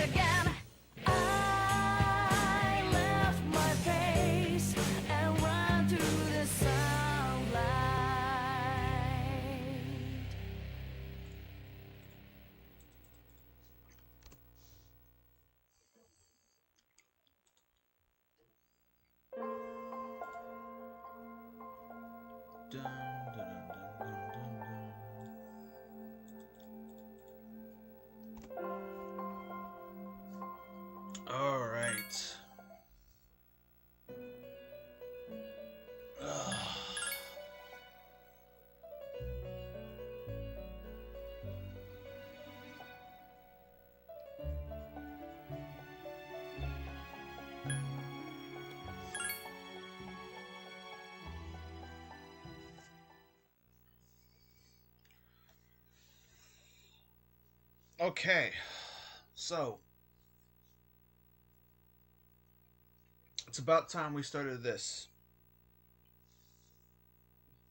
again. I left my place and ran through the sunlight. Dun, dun, dun, dun, dun, dun. All right. Okay, so it's about time we started this.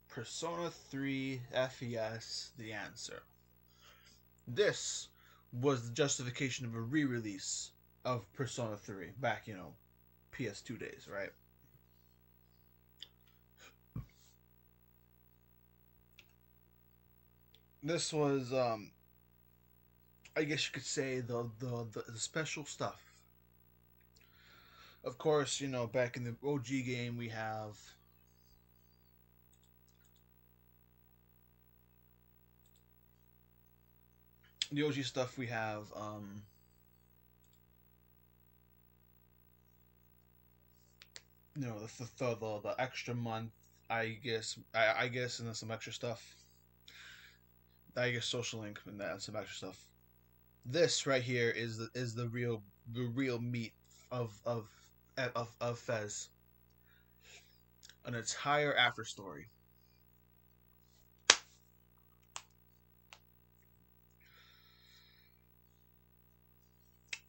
Persona 3 FES, the answer. This was the justification of a re-release of Persona 3 back, PS2 days, right? This was, I guess you could say, the special stuff. Of course, back in the OG game, we have the OG stuff. We have the extra month, I guess, and then some extra stuff. I guess social link and that and some extra stuff. This right here is the real meat of Fez. An entire after story.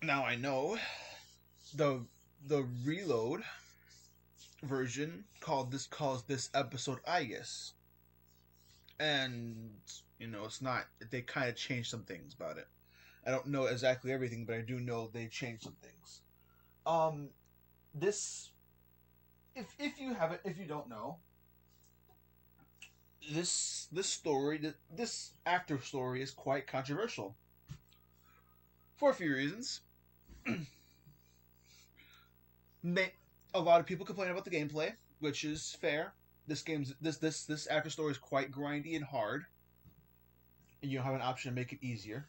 Now I know the reload version calls this episode Aegis. And it's not, they kind of changed some things about it. I don't know exactly everything, but I do know they changed some things. This, if you haven't, if you don't know, this story, this after story is quite controversial for a few reasons. A lot of people complain about the gameplay, which is fair. This after story is quite grindy and hard, and you don't have an option to make it easier.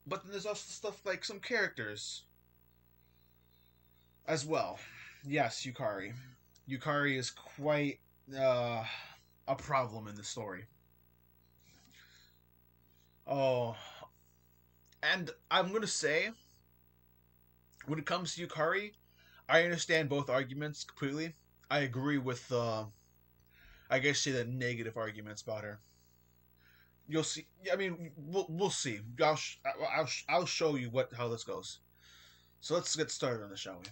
But then there's also stuff like some characters as well. Yes, Yukari. Yukari is quite a problem in the story. Oh, and I'm gonna say, when it comes to Yukari, I understand both arguments completely. I agree with I guess say the negative arguments about her. You'll see. I mean, we'll see. I'll show you how this goes. So let's get started on this, shall we?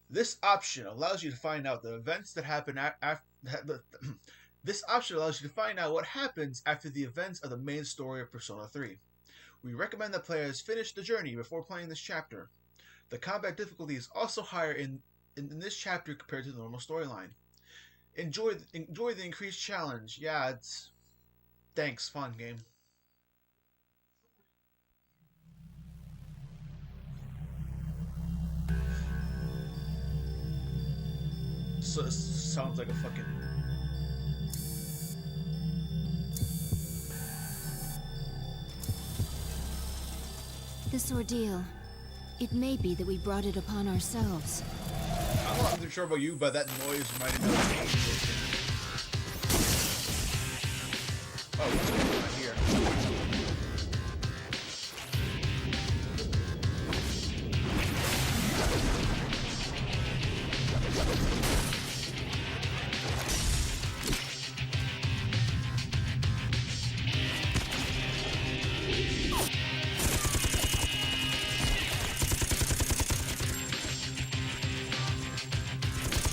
This option allows you to find out the events that happen after. This option allows you to find out what happens after the events of the main story of Persona 3. We recommend that players finish the journey before playing this chapter. The combat difficulty is also higher in this chapter compared to the normal storyline. Enjoy the increased challenge. Yeah, it's... Thanks, fun game. So, sounds like a fucking... This ordeal, it may be that we brought it upon ourselves. I'm not too sure about you, but that noise reminded me of... Oh, what's going on here?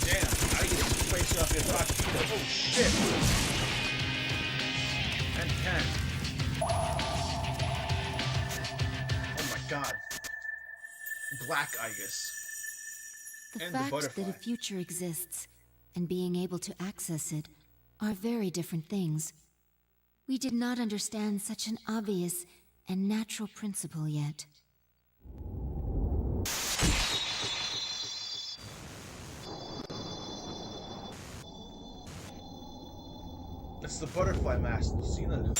Damn, I get this place up and talk to you. Oh shit! And 10. Black Igus. The And the fact butterfly. that a future exists and being able to access it are very different things. We did not understand such an obvious and natural principle yet. It's the butterfly mask Lucina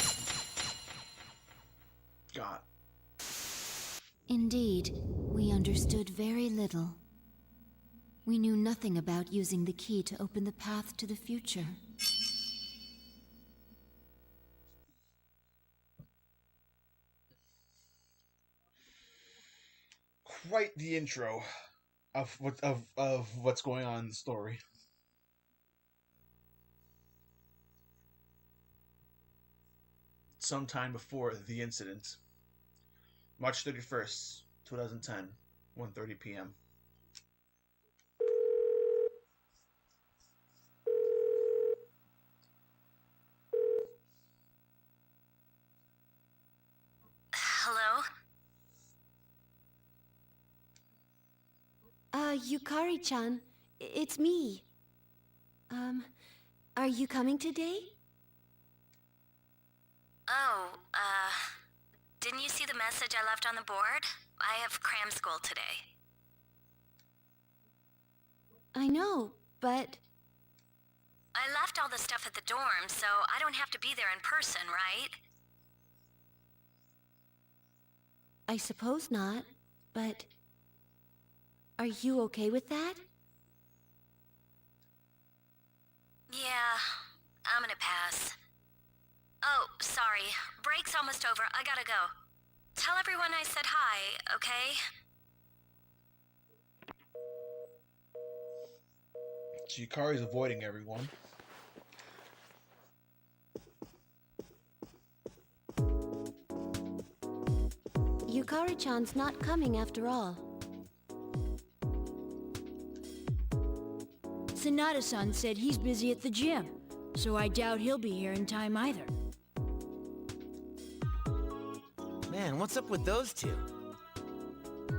got. Indeed, we understood very little. We knew nothing about using the key to open the path to the future. Quite the intro of what's going on in the story. Sometime before the incident. March 31st, 2010, 1:30 p.m. Hello? Yukari-chan, it's me. Are you coming today? Oh, didn't you see the message I left on the board? I have cram school today. I know, but I left all the stuff at the dorm, so I don't have to be there in person, right? I suppose not. But are you okay with that? Yeah, I'm gonna pass. Oh, sorry. Break's almost over. I gotta go. Tell everyone I said hi, okay? Yukari's avoiding everyone. Yukari-chan's not coming after all. Sanada-san said he's busy at the gym, so I doubt he'll be here in time either. Man, what's up with those two?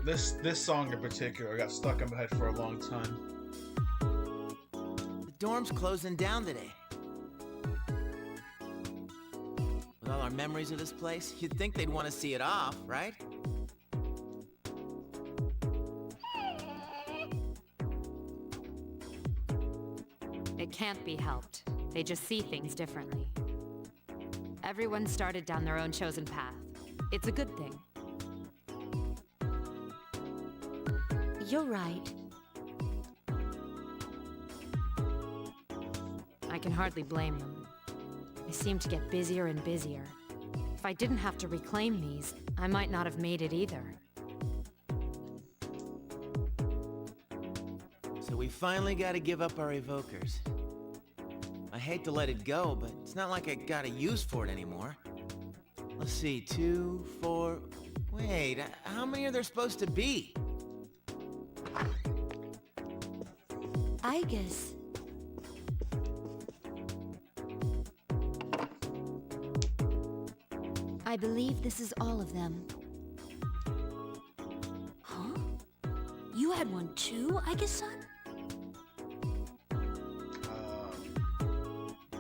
This song in particular got stuck in my head for a long time. The dorm's closing down today. With all our memories of this place, you'd think they'd want to see it off, right? It can't be helped. They just see things differently. Everyone started down their own chosen path. It's a good thing. You're right. I can hardly blame them. They seem to get busier and busier. If I didn't have to reclaim these, I might not have made it either. So we finally gotta give up our evokers. I hate to let it go, but it's not like I got a use for it anymore. Let's see, 2, 4... Wait, how many are there supposed to be? Igus. I believe this is all of them. Huh? You had one too, Igus-san?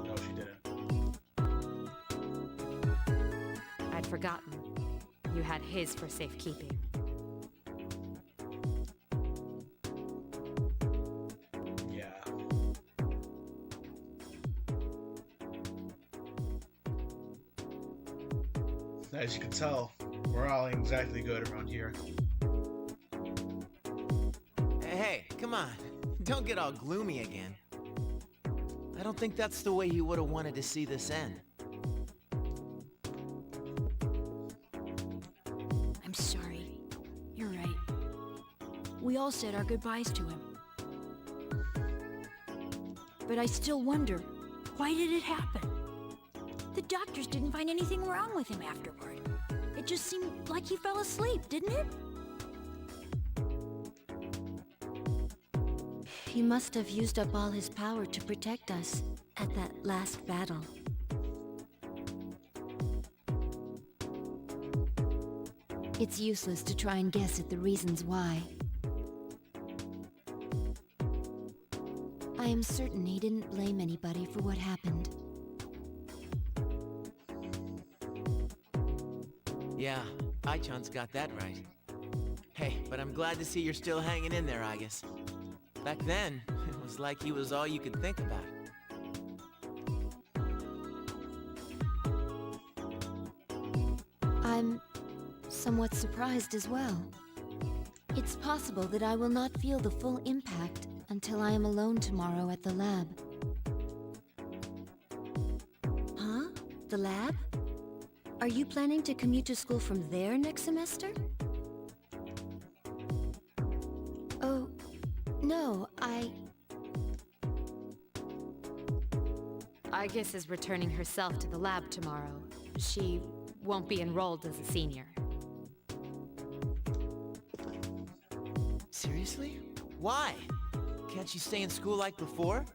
No, she didn't. I'd forgotten. You had his for safekeeping. Yeah. As you can tell, morale ain't exactly good around here. Hey, come on. Don't get all gloomy again. I don't think that's the way you would have wanted to see this end. I'm sorry. You're right. We all said our goodbyes to him. But I still wonder, why did it happen? The doctors didn't find anything wrong with him afterward. It just seemed like he fell asleep, didn't it? He must have used up all his power to protect us at that last battle. It's useless to try and guess at the reasons why. I am certain he didn't blame anybody for what happened. Yeah, Aichan's got that right. Hey, but I'm glad to see you're still hanging in there, Aigis. Back then, it was like he was all you could think about. I'm somewhat surprised as well. It's possible that I will not feel the full impact until I am alone tomorrow at the lab. Huh? The lab? Are you planning to commute to school from there next semester? Oh, no, Aigis is returning herself to the lab tomorrow. She won't be enrolled as a senior. Seriously? Why? Can't she stay in school like before?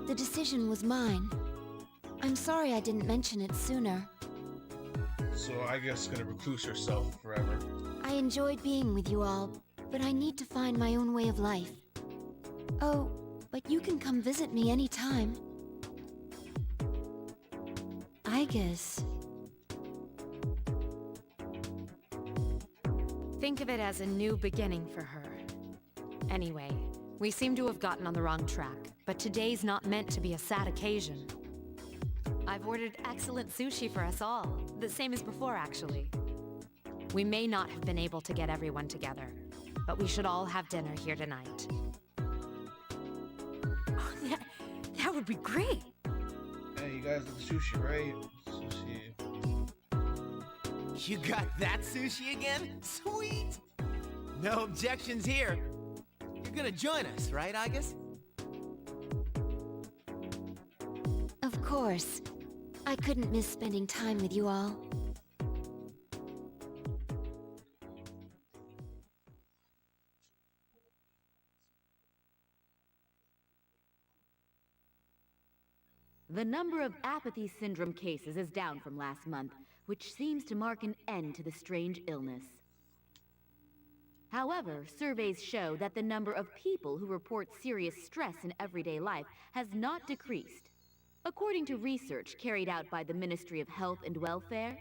The decision was mine. I'm sorry I didn't mention it sooner. So I guess gonna recluse herself forever. I enjoyed being with you all, but I need to find my own way of life. Oh, but you can come visit me anytime. I guess. Think of it as a new beginning for her. Anyway, we seem to have gotten on the wrong track, but today's not meant to be a sad occasion. I've ordered excellent sushi for us all, the same as before actually. We may not have been able to get everyone together, but we should all have dinner here tonight. Oh, that would be great. Hey, you guys like the sushi, right? Sushi. You got that sushi again? Sweet! No objections here. You're gonna join us, right, Aigis? Of course. I couldn't miss spending time with you all. The number of apathy syndrome cases is down from last month, which seems to mark an end to the strange illness. However, surveys show that the number of people who report serious stress in everyday life has not decreased. According to research carried out by the Ministry of Health and Welfare,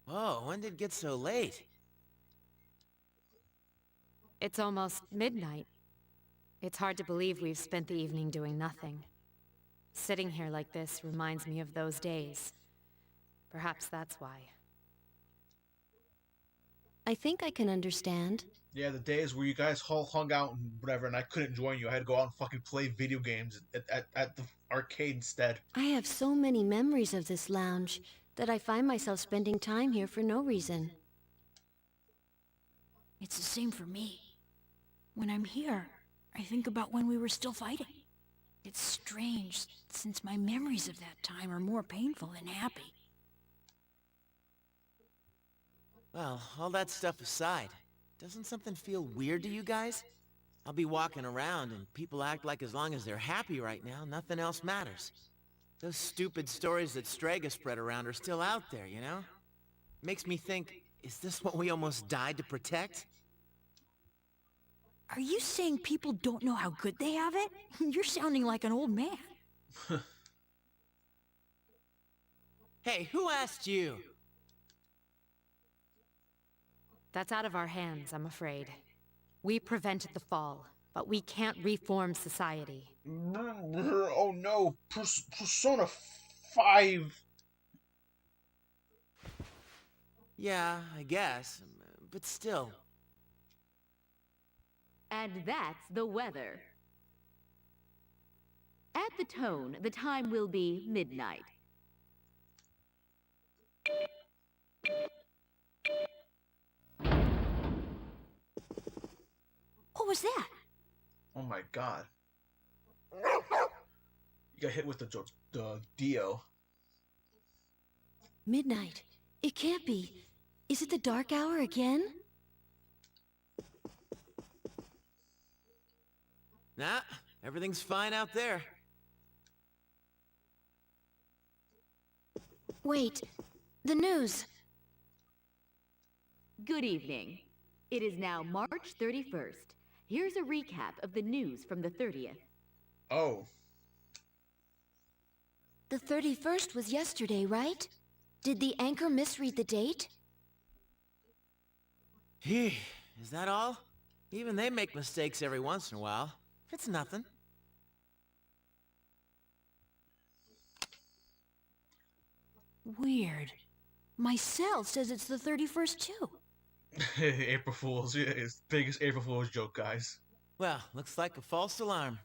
Whoa, when did it get so late? It's almost midnight. It's hard to believe we've spent the evening doing nothing. Sitting here like this reminds me of those days. Perhaps that's why. I think I can understand. Yeah, the days where you guys all hung out and whatever, and I couldn't join you. I had to go out and fucking play video games at the arcade instead. I have so many memories of this lounge that I find myself spending time here for no reason. It's the same for me. When I'm here, I think about when we were still fighting. It's strange, since my memories of that time are more painful than happy. Well, all that stuff aside, doesn't something feel weird to you guys? I'll be walking around and people act like as long as they're happy right now, nothing else matters. Those stupid stories that Strega spread around are still out there, you know? Makes me think, is this what we almost died to protect? Are you saying people don't know how good they have it? You're sounding like an old man. Hey, who asked you? That's out of our hands, I'm afraid. We prevented the fall, but we can't reform society. Oh no, Persona 5. Yeah, I guess, but still. and that's the weather. At the tone, the time will be midnight. What was that? Oh my god. You got hit with the Dio. Midnight. It can't be. Is it the dark hour again? Nah, everything's fine out there. Wait, The news. Good evening. It is now March 31st. Here's a recap of the news from the 30th. Oh. The 31st was yesterday, right? Did the anchor misread the date? Is that all? Even they make mistakes every once in a while. It's nothing. Weird. My cell says it's the 31st too. April Fool's. Yeah, it's the biggest April Fool's joke, guys. Well, looks like a false alarm.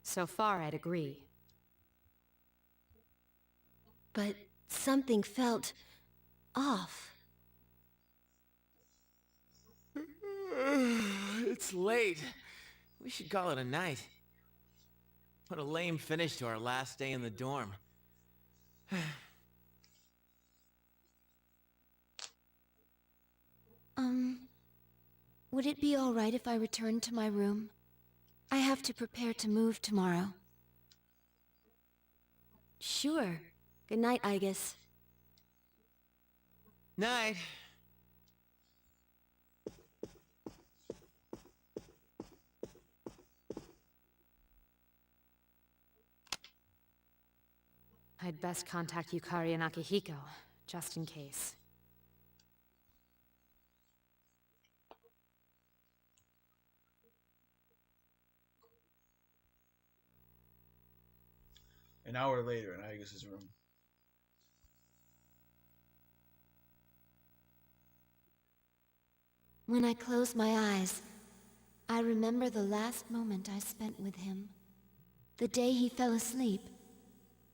So far, I'd agree. But something felt off. It's late. We should call it a night. What a lame finish to our last day in the dorm. Would it be all right if I returned to my room? I have to prepare to move tomorrow. Sure. Good night, Igus. Night. I'd best contact Yukari and Akihiko, just in case. An hour later in Agus's room. When I close my eyes, I remember the last moment I spent with him. The day he fell asleep.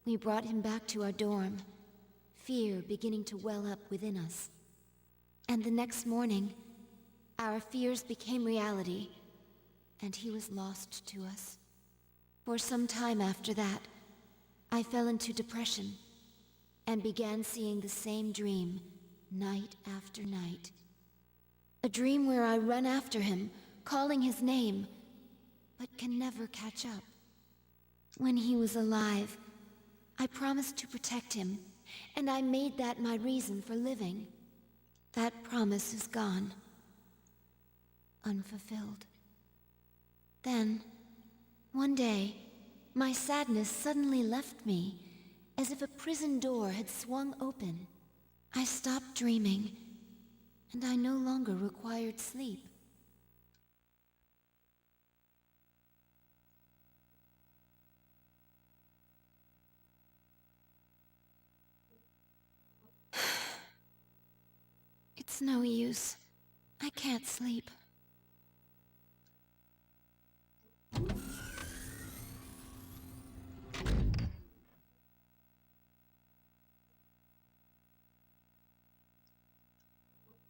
We brought him back to our dorm, fear beginning to well up within us. And the next morning, our fears became reality, and he was lost to us. For some time after that, I fell into depression, and began seeing the same dream, night after night. A dream where I run after him, calling his name, but can never catch up. When he was alive, I promised to protect him, and I made that my reason for living. That promise is gone. Unfulfilled. Then, one day, my sadness suddenly left me, as if a prison door had swung open. I stopped dreaming, and I no longer required sleep. It's no use. I can't sleep.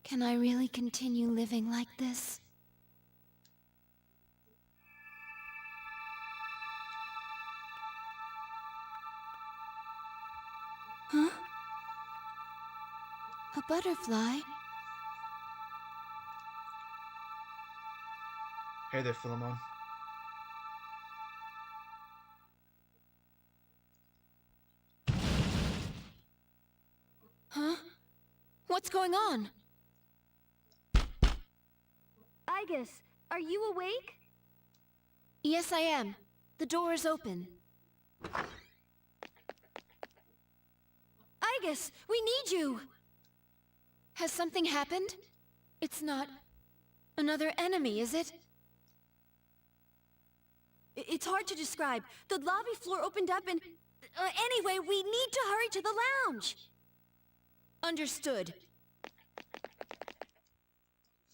Can I really continue living like this? Huh? A butterfly? Hey there, Philemon. Huh? What's going on? Igus, are you awake? Yes, I am. The door is open. Igus, we need you! Has something happened? It's not another enemy, is it? It's hard to describe. The lobby floor opened up and... anyway, we need to hurry to the lounge. Understood.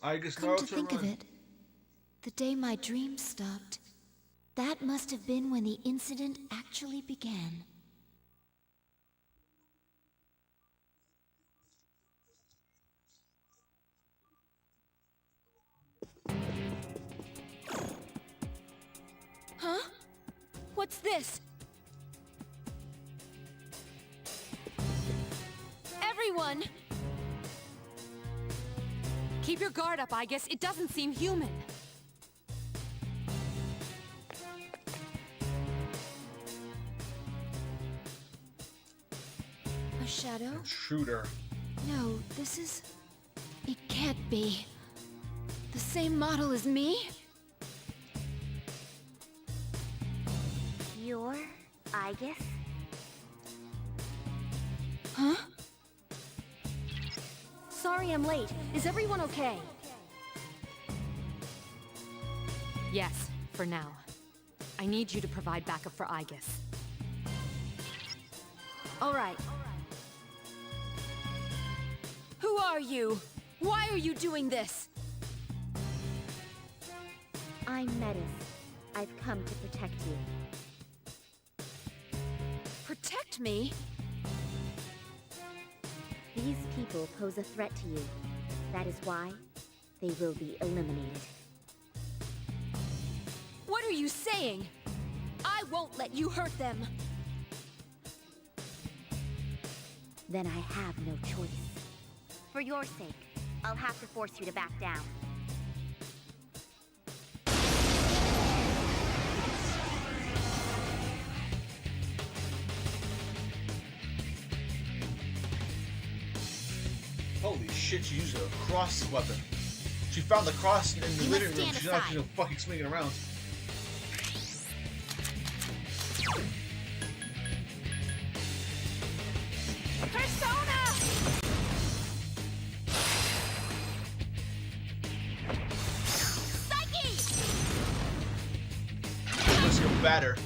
Agus Come to Naruto think of run. it, the day my dream stopped, that must have been when the incident actually began. Huh? What's this? Everyone! Keep your guard up, Igus. It doesn't seem human. Shadow? Intruder. No, this is... It can't be. The same model as me? You're Aigis? Huh? Sorry I'm late. Is everyone okay? Yes, for now. I need you to provide backup for Aigis. All right. Who are you? Why are you doing this? I'm Metis. I've come to protect you. Protect me? These people pose a threat to you. That is why they will be eliminated. What are you saying? I won't let you hurt them. Then I have no choice. For your sake, I'll have to force you to back down. Holy shit, she used a cross weapon. She found the cross in the You living must room. stand She's not aside. just fucking swinging around. Persona! Let's go batter.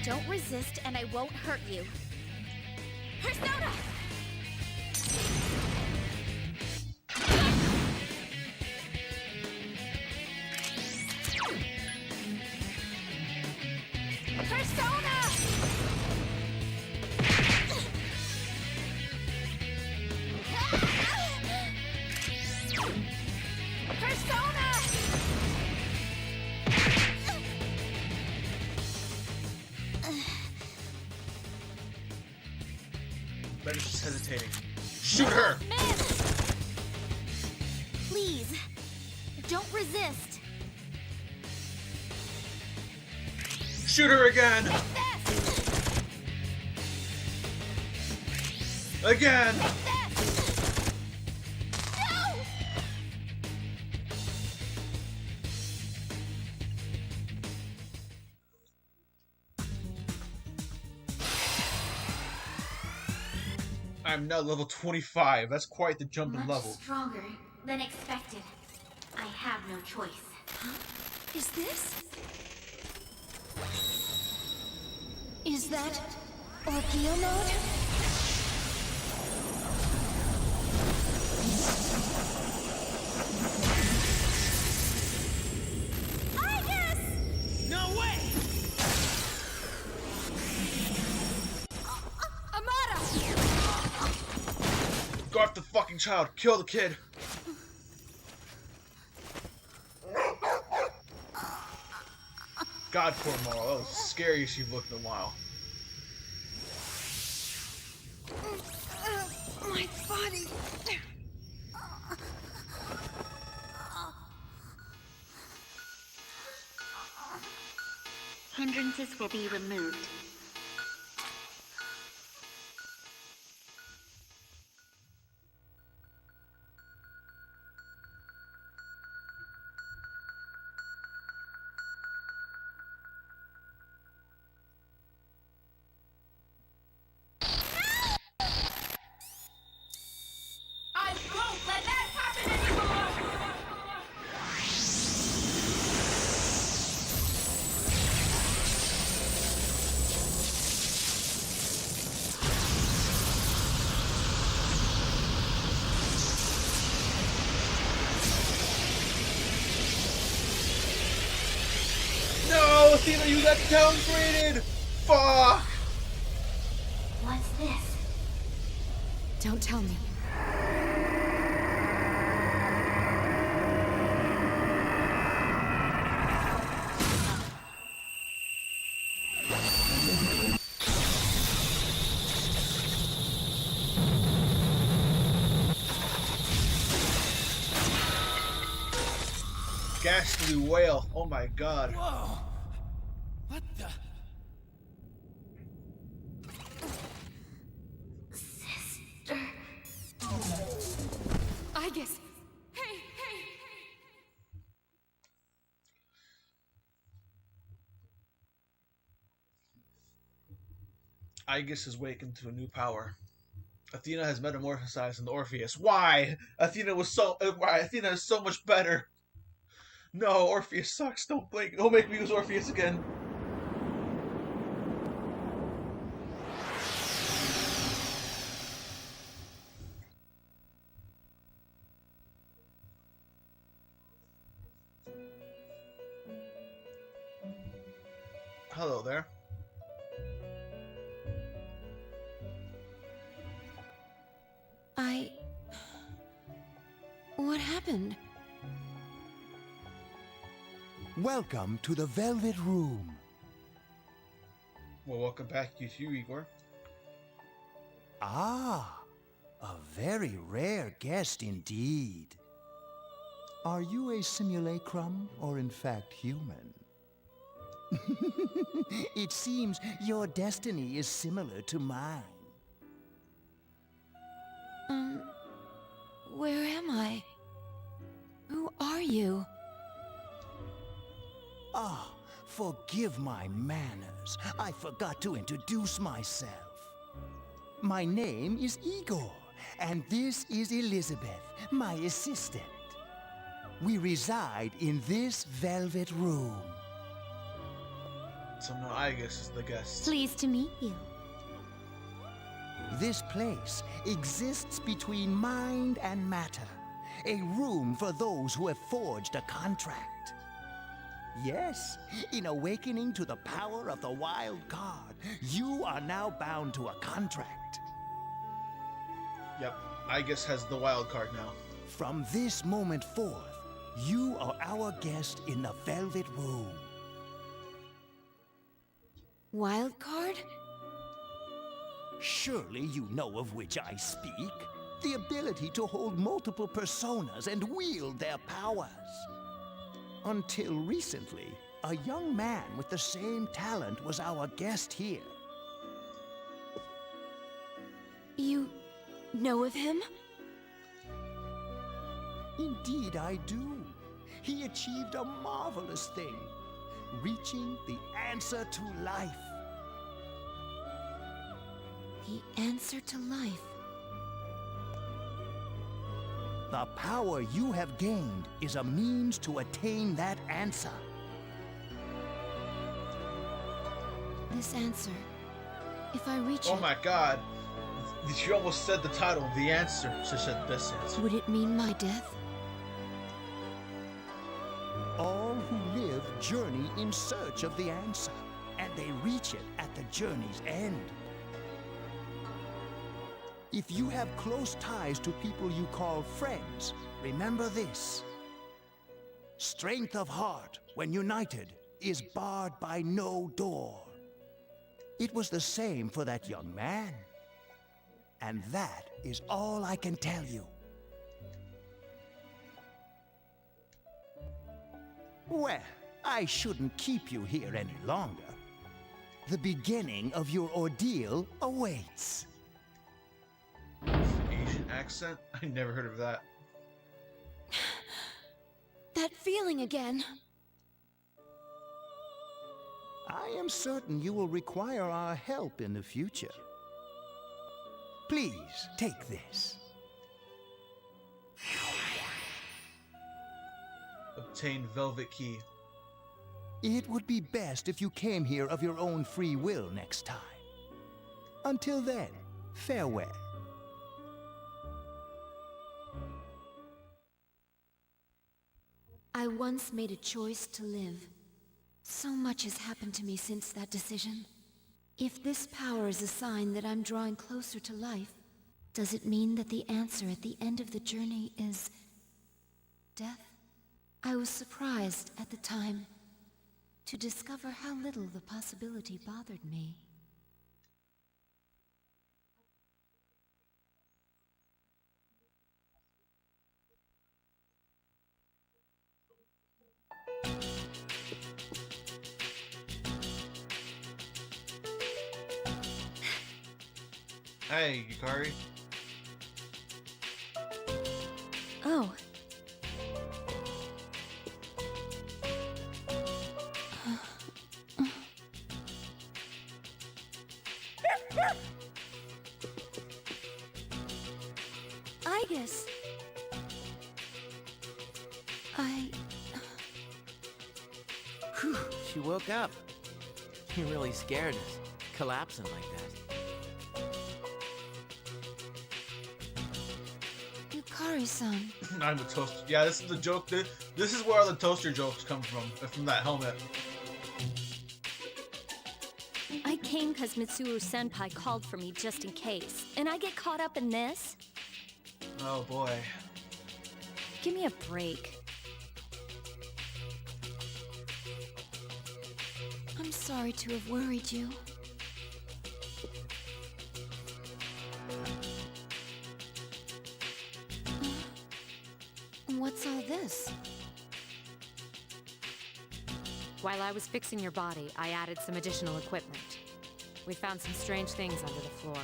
Don't resist and I won't hurt you. Persona! Persona! Persona! Betty's just hesitating. Shoot her! Miss! Please, don't resist. Shoot her again! This! Again! This! No! I'm now level 25. That's quite the jump in level. Stronger than expected. I have no choice. Is this? Is that Ordeal mode? No way! Amada! Guard the fucking child. Kill the kid. God, poor Mara. That was the scariest you've looked in a while. My body. Hindrances will be removed. I won't let that happen anymore! No! Athena, you got downgraded! Fuck! What's this? Don't tell me. Ghastly wail. Oh my god. Whoa! What the? I guess. Hey! Aegis is wakened to a new power. Athena has metamorphosized into Orpheus. Why? Athena is so much better. No, Orpheus sucks. Don't make me use Orpheus again. Hello there. What happened? Welcome to the Velvet Room. Well, welcome back, you two, Igor. Ah, a very rare guest indeed. Are you a simulacrum or in fact human? It seems your destiny is similar to mine. Where am I? Who are you? Ah, forgive my manners. I forgot to introduce myself. My name is Igor, and this is Elizabeth, my assistant. We reside in this velvet room. So now Aegis is the guest. Pleased to meet you. This place exists between mind and matter, a room for those who have forged a contract. Yes, in awakening to the power of the wild card, you are now bound to a contract. Yep, Aegis has the wild card now. From this moment forth, you are our guest in the Velvet Room. Wild card? Surely you know of which I speak. The ability to hold multiple personas and wield their powers. Until recently, a young man with the same talent was our guest here. You know of him? Indeed I do. He achieved a marvelous thing, reaching the answer to life. The answer to life. The power you have gained is a means to attain that answer. This answer. If I reach Oh it, my god. She almost said the title, The Answer. She said this answer. would it mean my death? All who live journey in search of the answer, and they reach it at the journey's end. If you have close ties to people you call friends, remember this. Strength of heart, when united, is barred by no door. It was the same for that young man. And that is all I can tell you. Well, I shouldn't keep you here any longer. The beginning of your ordeal awaits. Asian accent? I never heard of that. That feeling again. I am certain you will require our help in the future. Please, take this. Obtain Velvet Key. It would be best if you came here of your own free will next time. Until then, farewell. I once made a choice to live. So much has happened to me since that decision. If this power is a sign that I'm drawing closer to life, does it mean that the answer at the end of the journey is death? I was surprised at the time to discover how little the possibility bothered me. Hey, Yukari. Oh. Igus. Whew, she woke up. You really scared us, collapsing like that. Yukari-san. I'm the toaster. Yeah, this is the joke. This is where all the toaster jokes come from that helmet. I came because Mitsuru-senpai called for me just in case. And I get caught up in this? Oh boy. Give me a break. I'm sorry to have worried you. What's all this? While I was fixing your body, I added some additional equipment. We found some strange things under the floor.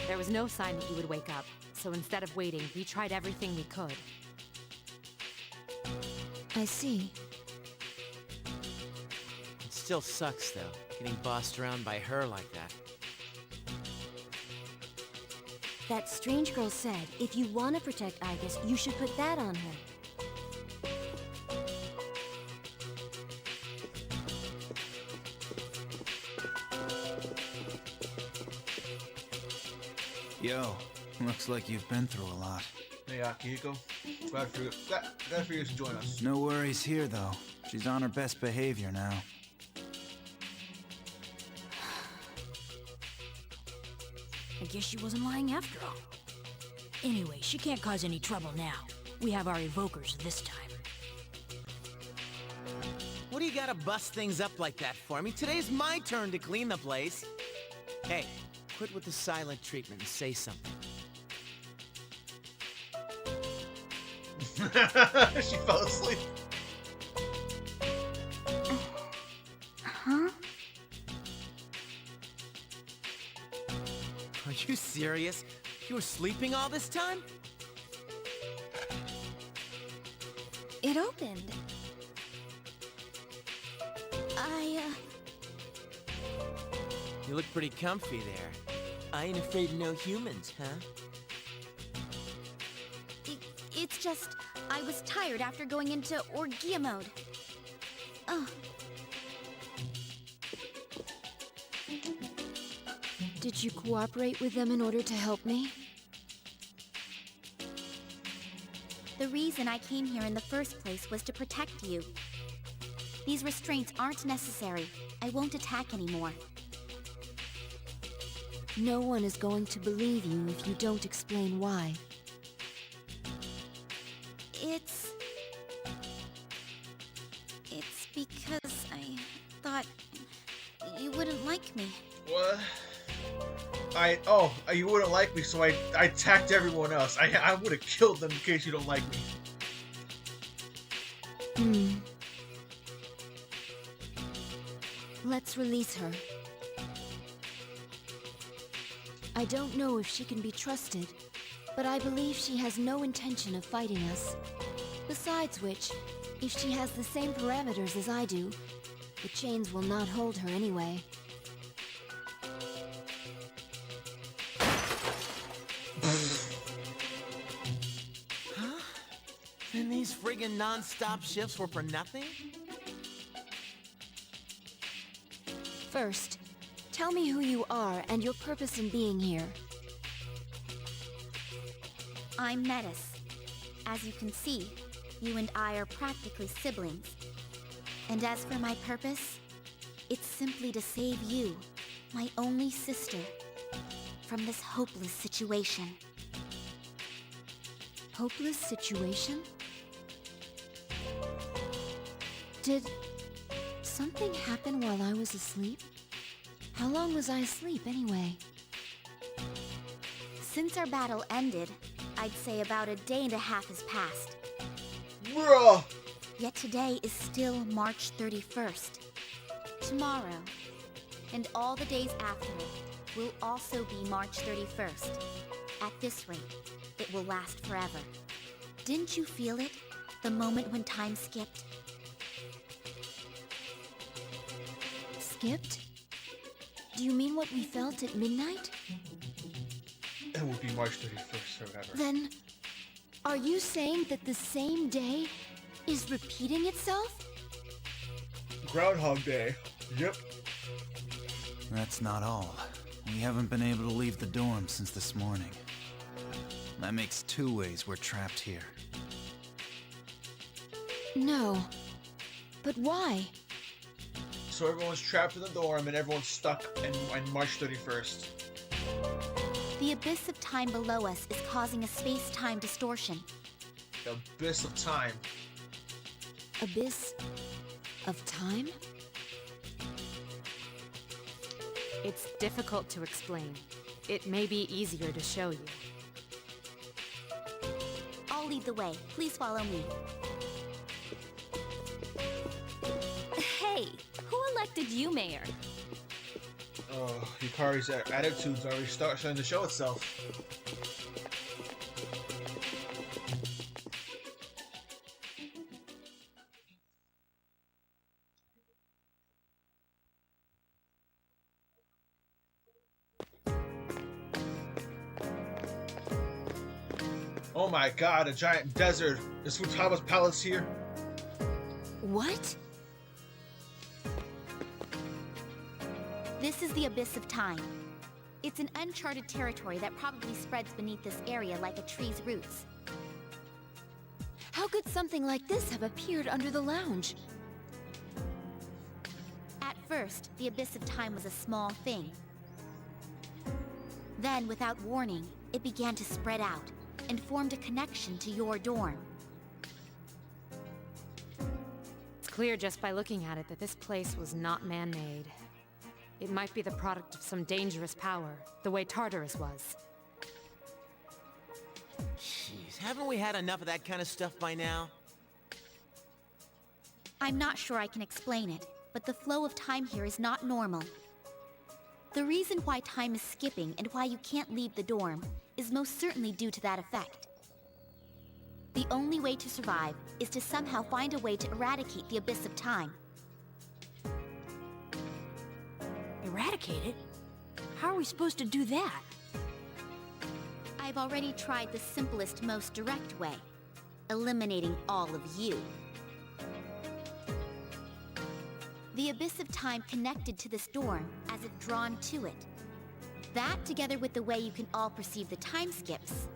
There was no sign that you would wake up, so instead of waiting, we tried everything we could. I see. It still sucks, though, getting bossed around by her like that. That strange girl said if you want to protect Igus, you should put that on her. Yo, looks like you've been through a lot. Hey, Akihiko. Glad for you to join us. No worries here, though. She's on her best behavior now. I guess she wasn't lying after all. Anyway, she can't cause any trouble now. We have our evokers this time. What do you gotta bust things up like that for? I mean, today's my turn to clean the place. Hey, quit with the silent treatment and say something. She fell asleep. Huh? Are you serious? You were sleeping all this time? It opened. You look pretty comfy there. I ain't afraid of no humans, huh? It's just, I was tired after going into Orgia mode. Oh. Did you cooperate with them in order to help me? The reason I came here in the first place was to protect you. These restraints aren't necessary. I won't attack anymore. No one is going to believe you if you don't explain why. It's because I thought you wouldn't like me. What? You wouldn't like me, so I attacked everyone else. I would have killed them in case you don't like me. Let's release her. I don't know if she can be trusted, but I believe she has no intention of fighting us. Besides which, if she has the same parameters as I do, the chains will not hold her anyway. Huh? Then these friggin' non-stop shifts were for nothing? First, tell me who you are and your purpose in being here. I'm Metis. As you can see, you and I are practically siblings. And as for my purpose, it's simply to save you, my only sister, from this hopeless situation. Hopeless situation? Did something happen while I was asleep? How long was I asleep anyway? Since our battle ended, I'd say about a day and a half has passed. Bruh! Yet today is still March 31st. Tomorrow, and all the days after it, will also be March 31st. At this rate, it will last forever. Didn't you feel it? The moment when time skipped? Skipped? Do you mean what we felt at midnight? It will be March 31st or whatever. Then, are you saying that the same day is repeating itself? Groundhog Day. Yep. That's not all. We haven't been able to leave the dorm since this morning. That makes 2 ways we're trapped here. No. But why? So everyone's trapped in the dorm and everyone's stuck in March 31st. The abyss of time below us is causing a space-time distortion. The abyss of time. Abyss of time? It's difficult to explain. It may be easier to show you. I'll lead the way. Please follow me. Hey, who elected you mayor? Oh, Yukari's attitude's already starting to show itself. Oh my god, a giant desert. Is Futaba's palace here? What? This is the Abyss of Time. It's an uncharted territory that probably spreads beneath this area like a tree's roots. How could something like this have appeared under the lounge? At first, the Abyss of Time was a small thing. Then, without warning, it began to spread out and formed a connection to your dorm. It's clear just by looking at it that this place was not man-made. It might be the product of some dangerous power, the way Tartarus was. Jeez, haven't we had enough of that kind of stuff by now? I'm not sure I can explain it, but the flow of time here is not normal. The reason why time is skipping and why you can't leave the dorm is most certainly due to that effect. The only way to survive is to somehow find a way to eradicate the Abyss of Time. Eradicate it? How are we supposed to do that? I've already tried the simplest, most direct way. Eliminating all of you. The Abyss of Time connected to this dorm, as if drawn to it. That, together with the way you can all perceive the time skips.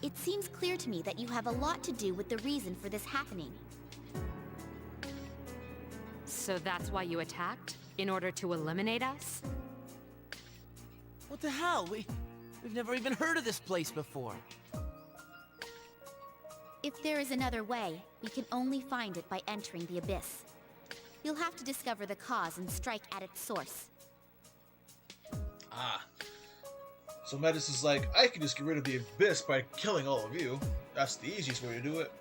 It seems clear to me that you have a lot to do with the reason for this happening. So that's why you attacked? In order to eliminate us? What the hell? We've never even heard of this place before. If there is another way, we can only find it by entering the Abyss. You'll have to discover the cause and strike at its source. Ah. So Metis is like, I can just get rid of the Abyss by killing all of you. That's the easiest way to do it.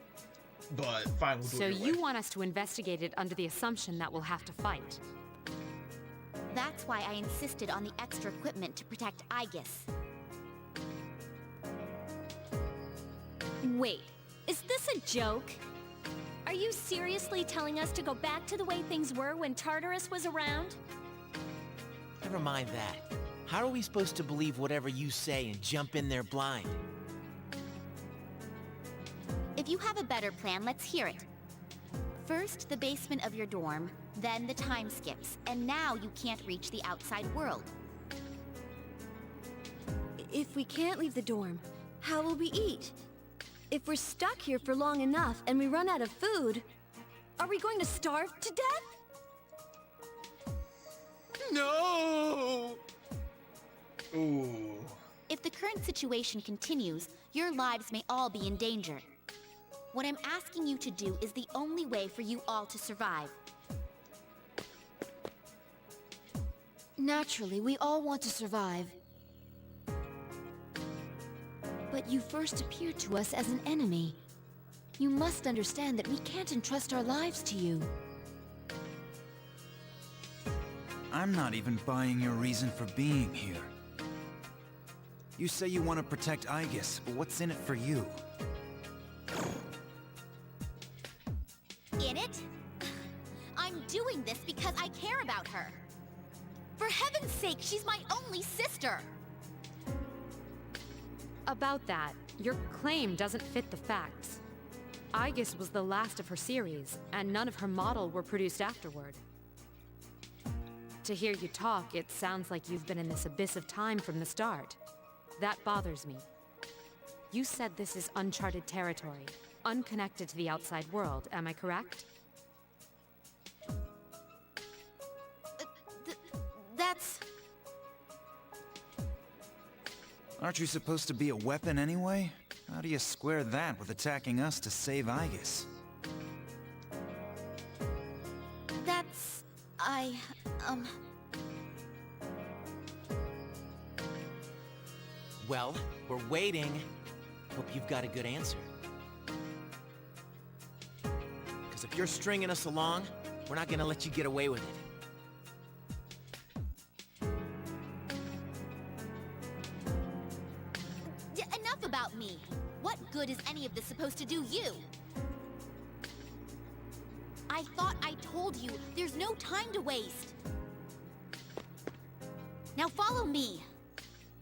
But fine, we'll do So it your you way. want us to investigate it under the assumption that we'll have to fight? That's why I insisted on the extra equipment to protect Aegis. Wait, is this a joke? Are you seriously telling us to go back to the way things were when Tartarus was around? Never mind that. How are we supposed to believe whatever you say and jump in there blind? If you have a better plan, let's hear it. First, the basement of your dorm, then the time skips, and now you can't reach the outside world. If we can't leave the dorm, how will we eat? If we're stuck here for long enough and we run out of food, are we going to starve to death? No! Ooh. If the current situation continues, your lives may all be in danger. What I'm asking you to do is the only way for you all to survive. Naturally, we all want to survive. But you first appeared to us as an enemy. You must understand that we can't entrust our lives to you. I'm not even buying your reason for being here. You say you want to protect Aigis, but what's in it for you? In it? I'm doing this because I care about her. For heaven's sake, she's my only sister! About that, your claim doesn't fit the facts. Aigis was the last of her series, and none of her model were produced afterward. To hear you talk, it sounds like you've been in this abyss of time from the start. That bothers me. You said this is uncharted territory, unconnected to the outside world, am I correct? That's... Aren't you supposed to be a weapon anyway? How do you square that with attacking us to save Aigis? That's... Well, we're waiting. Hope you've got a good answer. Because if you're stringing us along, we're not gonna let you get away with it. Enough about me. What good is any of this supposed to do you? I thought I told you, there's no time to waste. Now follow me.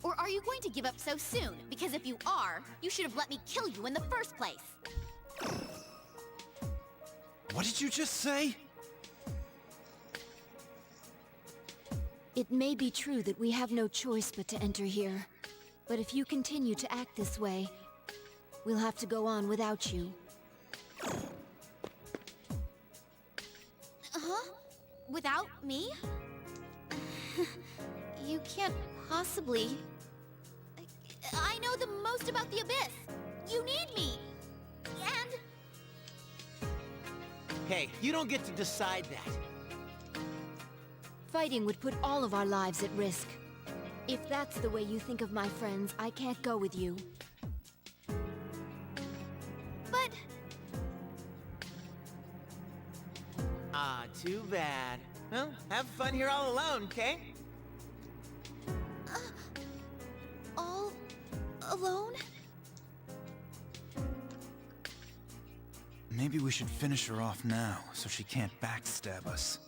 Or are you going to give up so soon? Because if you are, you should have let me kill you in the first place. What did you just say? It may be true that we have no choice but to enter here. But if you continue to act this way, we'll have to go on without you. Huh? Without me? You can't possibly... I know the most about the Abyss. You need me. And... Hey, you don't get to decide that. Fighting would put all of our lives at risk. If that's the way you think of my friends, I can't go with you. But... Ah, too bad. Well, have fun here all alone, okay? all... alone? Maybe we should finish her off now, so she can't backstab us.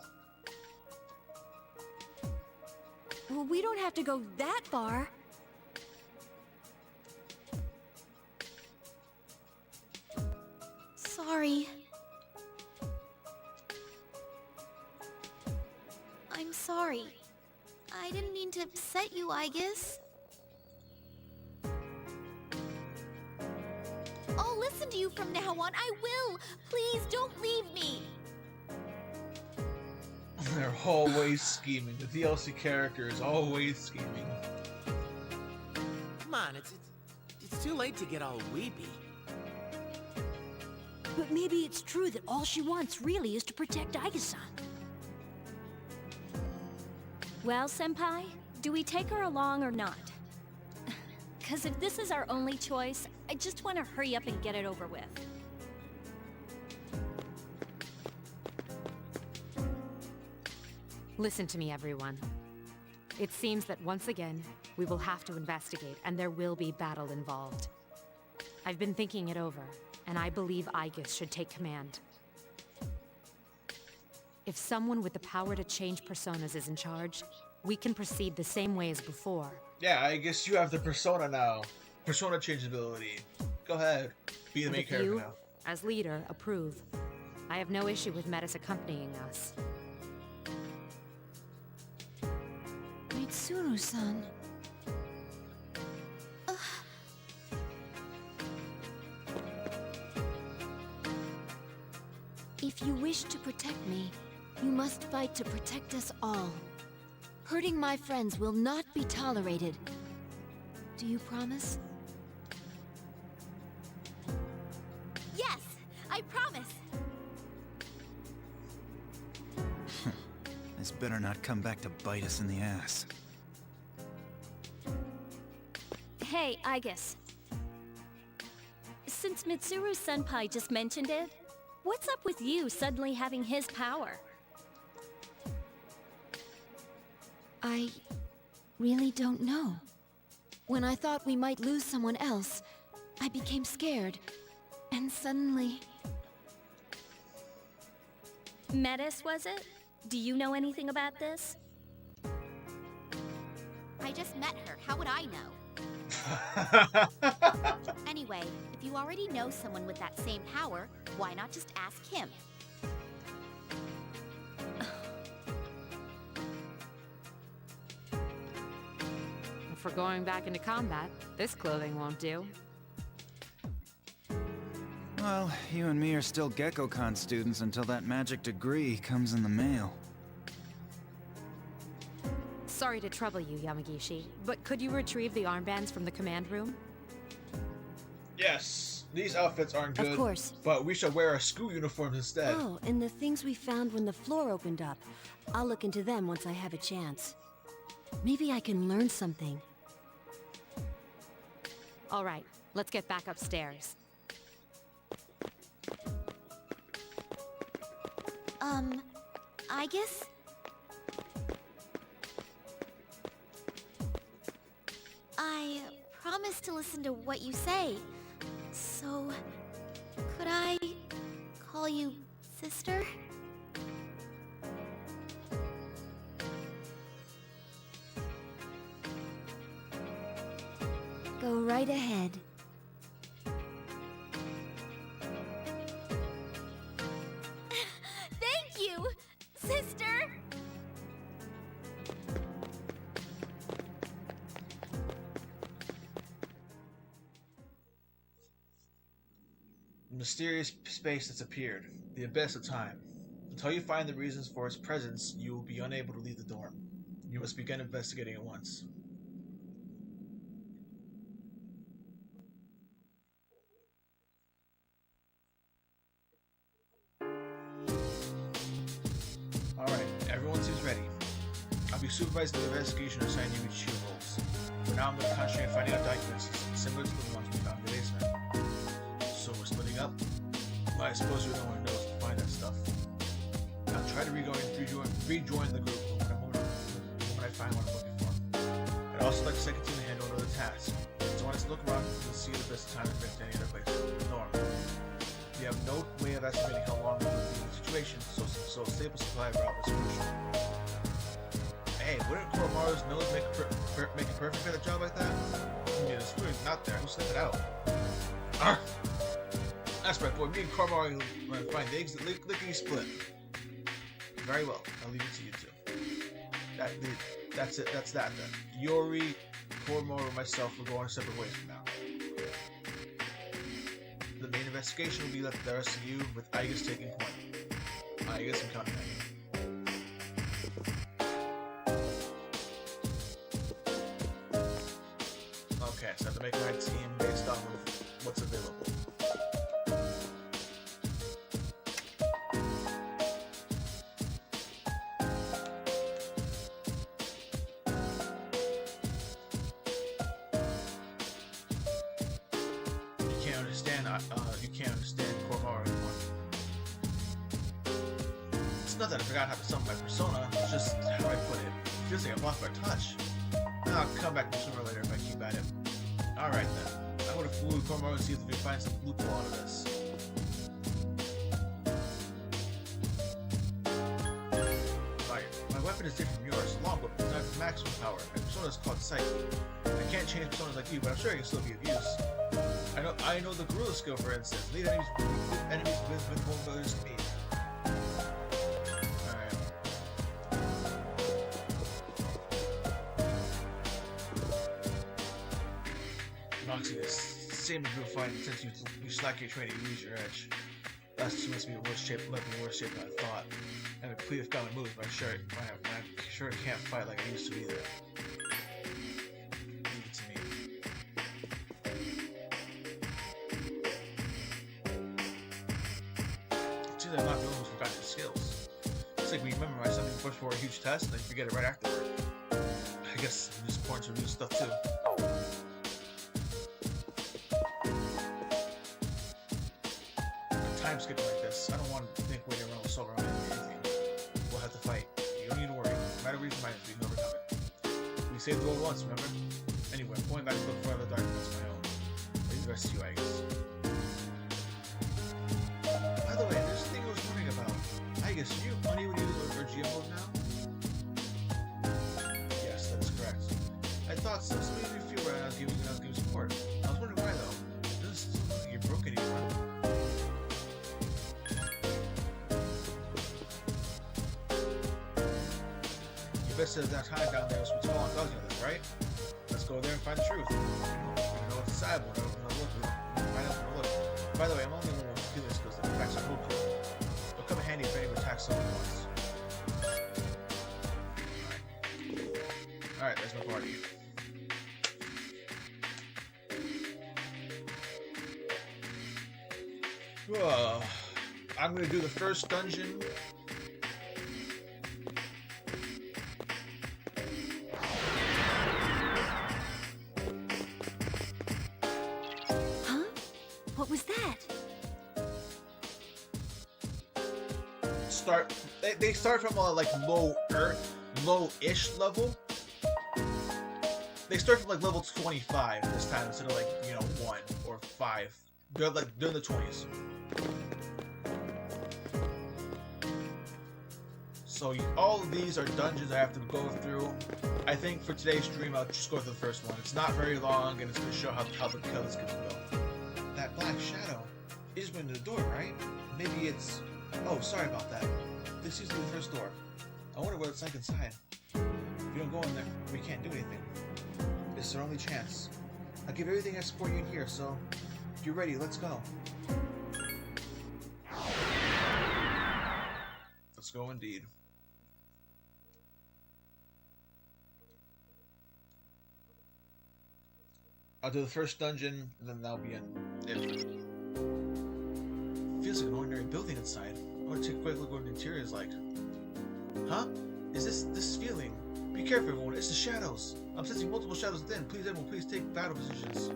Well, we don't have to go that far. Sorry. I'm sorry. I didn't mean to upset you, Aigis. I'll listen to you from now on. I will. Please don't leave me. They're always scheming. The DLC character is always scheming. Come on, it's too late to get all weepy. But maybe it's true that all she wants really is to protect Aigis-san. Well, Senpai, do we take her along or not? Because if this is our only choice, I just want to hurry up and get it over with. Listen to me, everyone. It seems that once again, we will have to investigate, and there will be battle involved. I've been thinking it over, and I believe Aigis should take command. If someone with the power to change personas is in charge, we can proceed the same way as before. Yeah, I guess you have the persona now. Persona changeability. Go ahead. Be the And main if character you, now. as leader, approve, I have no issue with Metis accompanying us. Mitsuru-san. If you wish to protect me, you must fight to protect us all. Hurting my friends will not be tolerated. Do you promise? Yes, I promise. This better not come back to bite us in the ass. Hey, Aigis. Since Mitsuru Senpai just mentioned it, what's up with you suddenly having his power? I really don't know. When I thought we might lose someone else, I became scared. And suddenly... Metis, was it? Do you know anything about this? I just met her. How would I know? Anyway, if you already know someone with that same power, why not just ask him? If we're going back into combat, this clothing won't do. Well, you and me are still GeckoCon students until that magic degree comes in the mail. Sorry to trouble you, Yamagishi, but could you retrieve the armbands from the command room? Yes, these outfits aren't good. Of course. But we should wear our school uniforms instead. Oh, and the things we found when the floor opened up. I'll look into them once I have a chance. Maybe I can learn something. All right, let's get back upstairs. I guess... I promise to listen to what you say. So, could I call you sister? Go right ahead. Thank you, sister! Mysterious space that's appeared. The abyss of time. Until you find the reasons for its presence, you will be unable to leave the dorm. You must begin investigating at once. Alright, everyone seems ready. I'll be supervising the investigation and assigning you each shield roles. For now, I'm going to concentrate on finding out documents similar to the ones we found in the basement. So we're splitting up? Well, I suppose you're the one who knows to find that stuff. I'll try to rejoin the group when I find what I'm looking for. I'd also like to second team to hand over the task. So I want us to look around and see the best time to bring to any other place. Norm. We have no way of estimating how long we will be in the situation, so a stable supply route is crucial. Hey, wouldn't Koromaru's nose make it perfect for a job like that? Yeah, the spoon's not there. Who sniff it out? Arr! That's right, boy. Me and Koromaru will find the eggs lickety split. Very well. I'll leave it to you two. That's it. That's that then. Yori, Koromaru, and myself will go our separate ways from now. The main investigation will be left to the rest of you, with Aigus taking point. Aigus, I'm counting on you. Okay, so I have to make my team based off of what's available. You can't understand Koromaru anymore. It's not that I forgot how to summon my persona, it's just how I put it. It feels like I'm off by touch. I'll come back sooner or later if I keep at it. Alright then. I'm gonna fool Koromaru and see if we can find some loophole out of this. My weapon is different from yours. Long weapon designed for maximum power. My persona is called Psyche. I can't change personas like you, but I'm sure I can still be of use. I know the gorilla skill, for instance. Lead enemies with vulnerabilities to me. Alright. Noxie, this same as you'll find since you slack your training, you lose your edge. Last two must be in worse shape than I thought. I have a complete with family moves, but I'm sure I can't fight like I used to either. Leave it to me. I'm not the one who's forgotten his skills. It's like when you memorize something before a huge test, and then you forget it right afterward. I guess it's important to review stuff too. Time skipping like this, I don't want to think waiting around with Silver on anything. We'll have to fight. You don't need to worry. No matter what you find, we can overcome it. saved the world once, remember? Anyway, I'm going back to look for other documents of my own. Leave the rest to you, I guess. By the way, there's a thing I was wondering about. I guess you money would use or GM mode now? Yes, that's correct. I thought so. This made me feel right. I was giving support. I was wondering why though. It doesn't seem like you're broken anymore. You bet said that time down there was some tall and dodgy with us, right? Let's go there and find the truth. We don't know what's inside, but we're gonna look. Find out when we look. By the way, I'm only one with healing skills that attacks are real cool. It'll come in handy if anyone attacks someone once. Alright, there's my party. I'm gonna do the first dungeon. Huh? What was that? They start from a like low-ish level. They start from like level 25 this time instead of like 1 or 5. They're in the 20s. So all of these are dungeons I have to go through. I think for today's stream I'll just go through the first one. It's not very long and it's going to show how the kills can go. That black shadow is went to the door, right? Maybe it's... Oh, sorry about that. This is the first door. I wonder what it's like inside. If you don't go in there, we can't do anything. This is our only chance. I'll give everything I support you in here, so if you're ready, let's go. Let's go indeed. I'll do the first dungeon, and then that'll be in. Feels like an ordinary building inside. I want to take a quick look at what the interior is like. Huh? Is this feeling? Be careful, everyone. It's the shadows. I'm sensing multiple shadows within. Please, everyone, please take battle positions.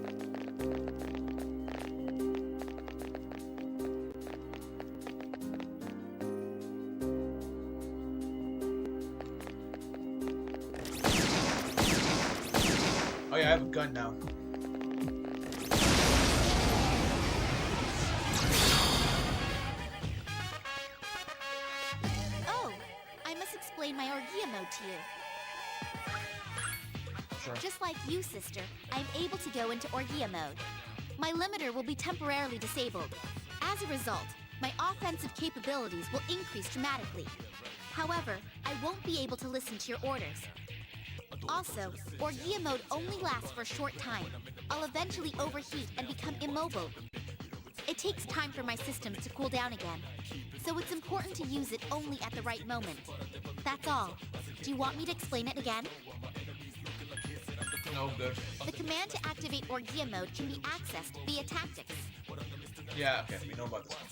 Oh yeah, I have a gun now. Oh, I must explain my Orgia mode to you. Sure. Just like you, sister, I'm able to go into Orgia mode. My limiter will be temporarily disabled. As a result, my offensive capabilities will increase dramatically. However, I won't be able to listen to your orders. Also, Orgia mode only lasts for a short time. I'll eventually overheat and become immobile. It takes time for my systems to cool down again, so it's important to use it only at the right moment. That's all. Do you want me to explain it again? No, good. The command to activate Orgia mode can be accessed via tactics. Yeah, okay, we know about this one.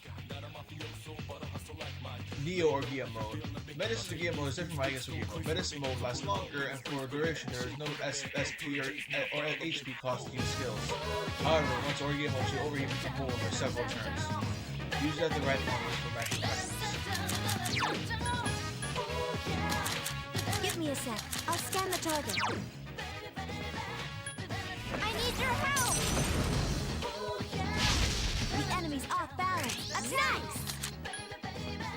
Neo Orgia mode. Menace Orgia mode is different from I guess Orgia mode. Menace mode lasts longer, and for duration there is no SP or HP cost to use skills. However, once Orgia mode, you overheat the pool for several turns. Use it at the right moment for maximum effectiveness. Give me a sec. I'll scan the target. I need your help! The enemy's off balance. That's nice!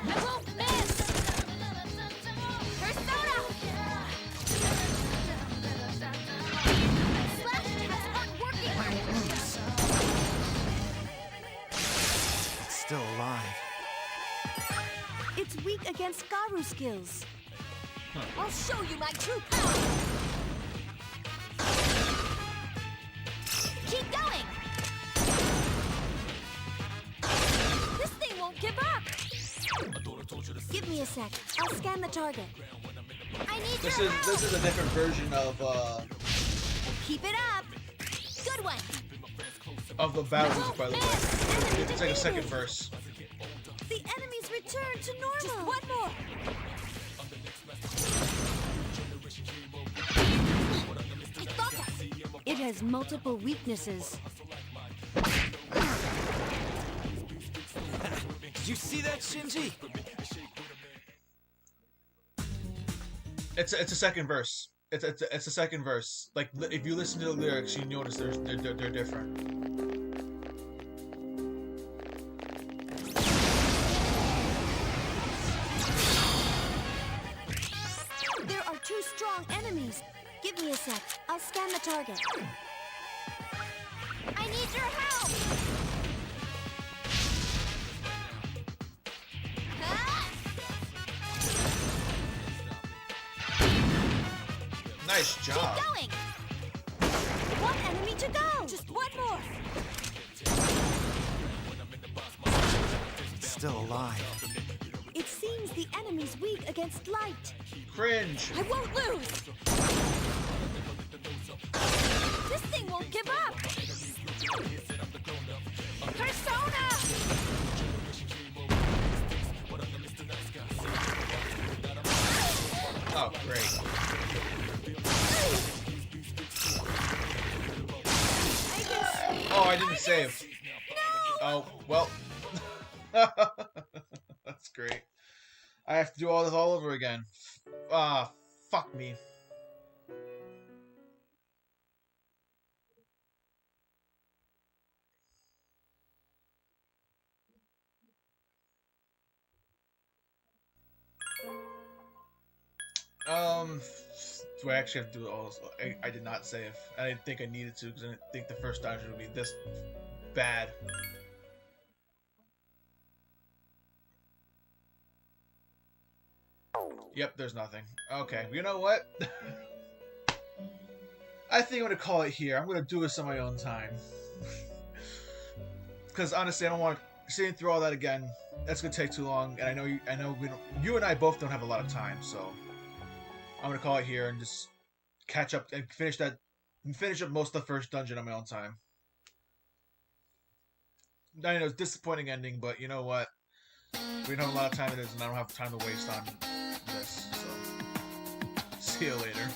I won't miss! Persona! Slash attacks aren't working! It's still alive. It's weak against Garu skills. I'll show you my true power! Keep going! This thing won't give up! Give me a sec. I'll scan the target. I need This your help! is a different version of Keep it up! Good one! the battles, by the way. It's like a second verse. The enemy's returned to normal. Just one more. It has multiple weaknesses. Did you see that, Shinji? It's a second verse. It's the second verse. Like if you listen to the lyrics, you notice they're different. There are two strong enemies. Give me a sec. I'll scan the target. I need your help! Nice job. Keep going! One enemy to go! Just one more! Still alive. It seems the enemy's weak against light. Cringe. I won't lose! This thing won't give up! Persona! Oh, great. Oh, I didn't save. Oh, well. That's great. I have to do all this all over again. Ah, fuck me. Do I actually have to do all this? I did not save. I didn't think I needed to because I didn't think the first dungeon would be this bad. Yep, there's nothing. Okay, you know what? I think I'm gonna call it here. I'm gonna do this on my own time. Because honestly, I don't want sitting through all that again. That's gonna take too long, and I know you and I both don't have a lot of time, so I'm gonna call it here and just catch up and finish up most of the first dungeon on my own time. I know it's a disappointing ending, but you know what? We don't have a lot of time in this, and I don't have time to waste on this. So, see you later.